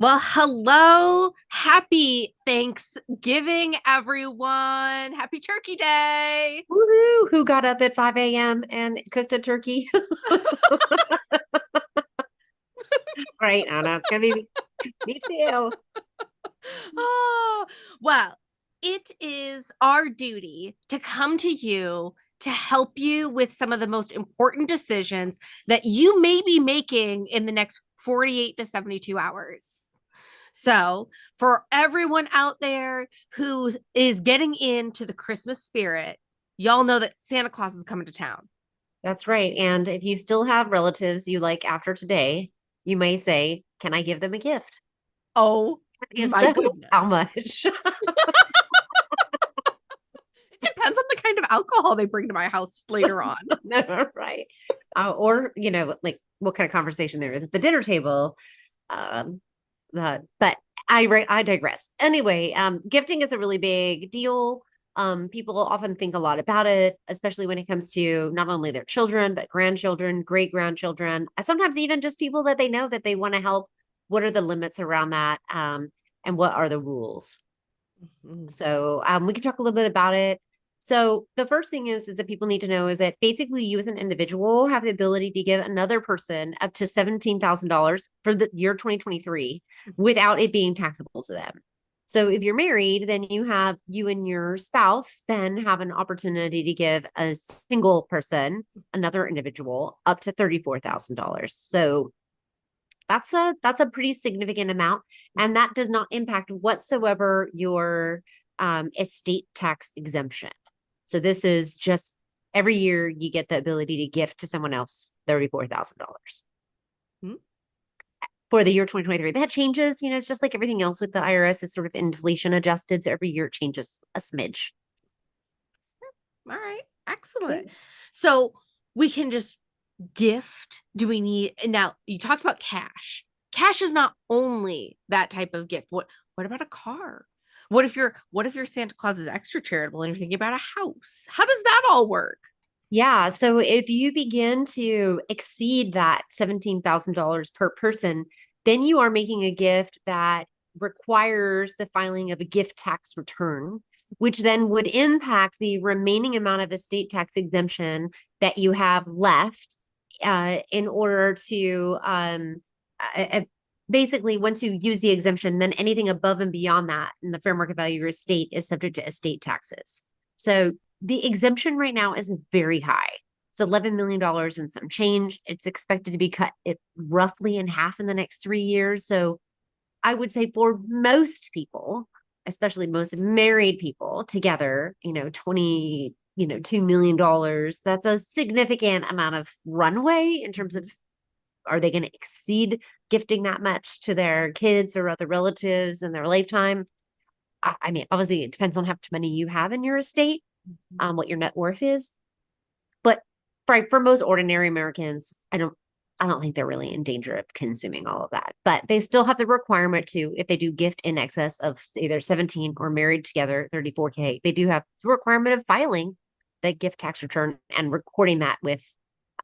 Well, hello. Happy Thanksgiving, everyone. Happy Turkey Day. Woohoo! Who got up at 5 a.m. and cooked a turkey? Right, Anna. It's gonna be me too. Oh, well, it is our duty to come to you to help you with some of the most important decisions that you may be making in the next 48 to 72 hours. So, for everyone out there who is getting into the Christmas spirit, y'all know that Santa Claus is coming to town. That's right. And if you still have relatives you like after today, you may say, "Can I give them a gift?" Oh If my so, how goodness. much? It depends on the kind of alcohol they bring to my house later on. Right. Or, like what kind of conversation there is at the dinner table. Um, but I digress. Anyway, gifting is a really big deal. People often think a lot about it, especially when it comes to not only their children, but grandchildren, great grandchildren, sometimes even just people that they know that they want to help. What are the limits around that? And what are the rules? Mhm. So we can talk a little bit about it. So the first thing is that people need to know is that basically you as an individual have the ability to give another person up to $17,000 for the year 2023 without it being taxable to them. So if you're married, then you and your spouse then have an opportunity to give a single person, another individual, up to $34,000. So that's a pretty significant amount, and that does not impact whatsoever your estate tax exemption. So this is just every year you get the ability to gift to someone else $34,000 Mhm. for the year 2023. That changes, it's just like everything else with the IRS is sort of inflation adjusted. So every year it changes a smidge. All right. Excellent. So we can just gift. Do we need now you talked about cash. Cash is not only that type of gift. What about a car? What if your Santa Claus is extra charitable and you're thinking about a house? How does that all work? Yeah. So if you begin to exceed that $17,000 per person, then you are making a gift that requires the filing of a gift tax return, which then would impact the remaining amount of estate tax exemption that you have left in order to uh, uh, basically, once you use the exemption, then anything above and beyond that in the fair market value of your estate is subject to estate taxes. So the exemption right now is very high. It's $11 million and some change. It's expected to be cut roughly in half in the next 3 years. So I would say for most people, especially most married people together, 2 million dollars, that's a significant amount of runway in terms of are they going to exceed gifting that much to their kids or other relatives in their lifetime? I mean, obviously, it depends on how much money you have in your estate, what your net worth is. But for most ordinary Americans, I don't think they're really in danger of consuming all of that. But they still have the requirement to, if they do gift in excess of either 17 or married together 34K, they do have the requirement of filing the gift tax return and recording that with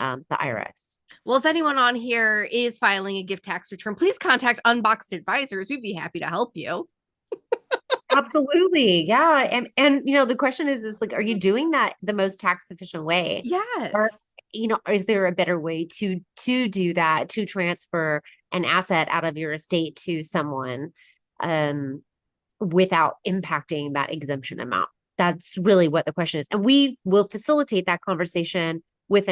the IRS. Well, if anyone on here is filing a gift tax return, please contact Unboxed Advisors. We'd be happy to help you. Absolutely. Yeah. And the question is like, are you doing that the most tax efficient way? Or, Yes. is there a better way to do that, to transfer an asset out of your estate to someone um without impacting that exemption amount? That's really what the question is. And we will facilitate that conversation with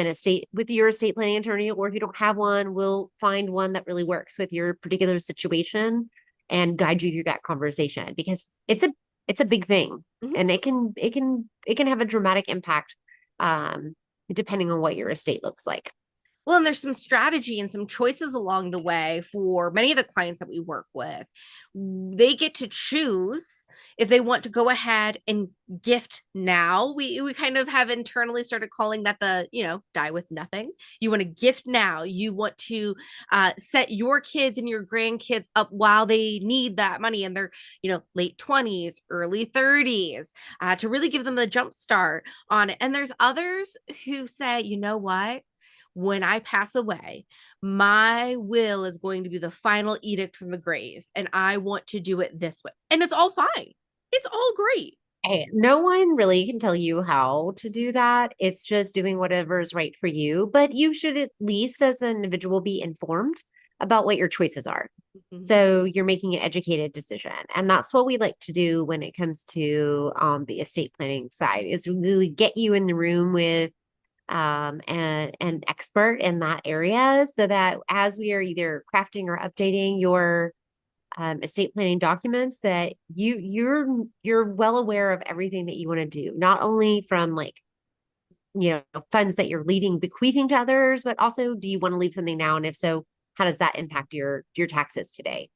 your estate planning attorney, or if you don't have one, we'll find one that really works with your particular situation and guide you through that conversation because it's a big thing, Mhm. and it can have a dramatic impact um depending on what your estate looks like. Well, and there's some strategy and some choices along the way for many of the clients that we work with. They get to choose if they want to go ahead and gift now. We kind of have internally started calling that the, die with nothing. You want to gift now. You want to set your kids and your grandkids up while they need that money in their, late 20s, early 30s, to really give them the jump start on it. And there's others who say, you know what? when I pass away, my will is going to be the final edict from the grave, and I want to do it this way. And it's all fine. It's all great. Hey, no one really can tell you how to do that. It's just doing whatever is right for you. But you should at least, as an individual, be informed about what your choices are. Mhm. So you're making an educated decision. And that's what we like to do when it comes to the estate planning side, is really get you in the room with an expert in that area, so that as we are either crafting or updating your estate planning documents, that you're well aware of everything that you want to do, not only from like, funds that you're leaving, bequeathing to others, but also, do you want to leave something now, and if so, how does that impact your taxes today?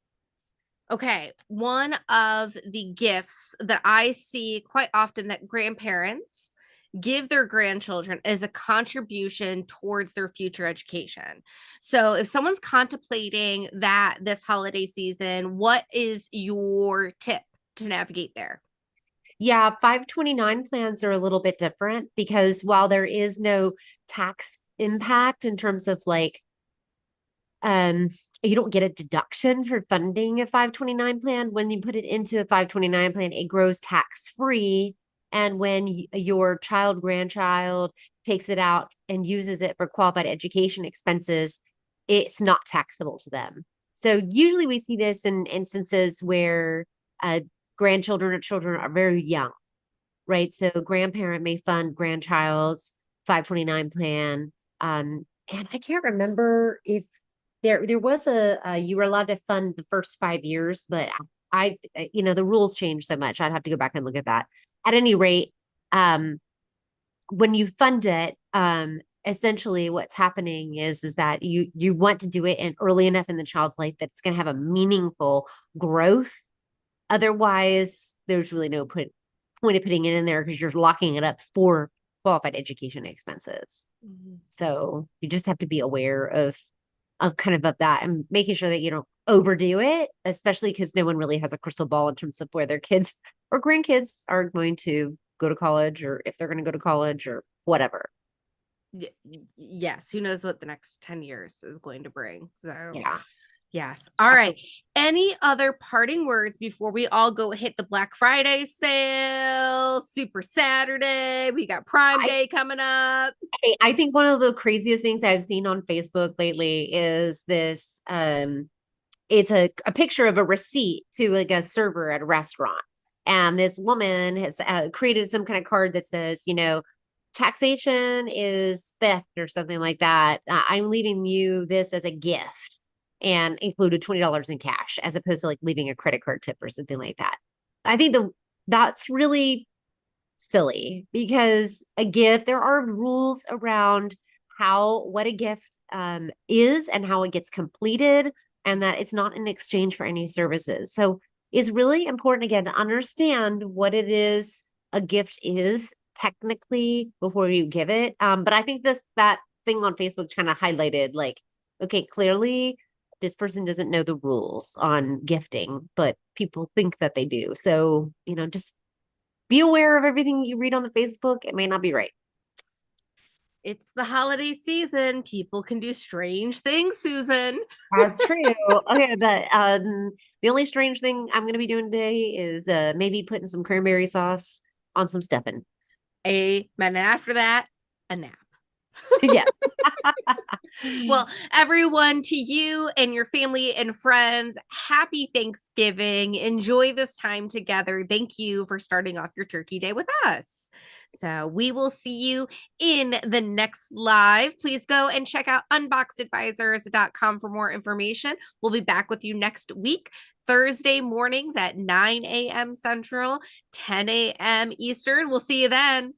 Okay, one of the gifts that I see quite often that grandparents give their grandchildren is a contribution towards their future education. So, if someone's contemplating that this holiday season, what is your tip to navigate there? Yeah, 529 plans are a little bit different, because while there is no tax impact in terms of like, um you don't get a deduction for funding a 529 plan, when you put it into a 529 plan, it grows tax free. And when your child, grandchild takes it out and uses it for qualified education expenses, it's not taxable to them. So usually we see this in instances where uh, grandchildren or children are very young, right? So grandparent may fund grandchild's 529 plan. And I can't remember if there was you were allowed to fund the first 5 years, but the rules changed so much. I'd have to go back and look at that. At any rate, um, when you fund it, essentially what's happening is that you want to do it in early enough in the child's life that it's going to have a meaningful growth. Otherwise, there's really no point of putting it in there, because you're locking it up for qualified education expenses. Mhm. So you just have to be aware of that, and making sure that you don't overdo it, especially because no one really has a crystal ball in terms of where their kids or grandkids are going to go to college, or if they're going to go to college or whatever. Yes, who knows what the next 10 years is going to bring. So, Yeah, yes. All right. absolutely. Any other parting words before we all go hit the Black Friday sale, Super Saturday? We got Prime I Day coming up. I think one of the craziest things I've seen on Facebook lately is this. It's a picture of a receipt to like a server at a restaurant. And this woman has created some kind of card that says, taxation is theft or something like that. I'm leaving you this as a gift, and included $20 in cash, as opposed to like leaving a credit card tip or something like that. I think that's really silly, because a gift, there are rules around what a gift is and how it gets completed, and that it's not in exchange for any services. So it's really important, again, to understand what it is a gift is technically before you give it. But I think that thing on Facebook kind of highlighted, like, okay, clearly this person doesn't know the rules on gifting, but people think that they do. So, just be aware of everything you read on the Facebook. It may not be right. It's the holiday season. People can do strange things, Susan. That's true. Okay, the only strange thing I'm gonna be doing today is maybe putting some cranberry sauce on some stuffing. Amen. And after that, a nap. Yes. Well, everyone, to you and your family and friends, happy Thanksgiving. Enjoy this time together. Thank you for starting off your turkey day with us. So, we will see you in the next live. Please go and check out unboxedadvisors.com for more information. We'll be back with you next week, Thursday mornings at 9 a.m. Central, 10 a.m. Eastern. We'll see you then.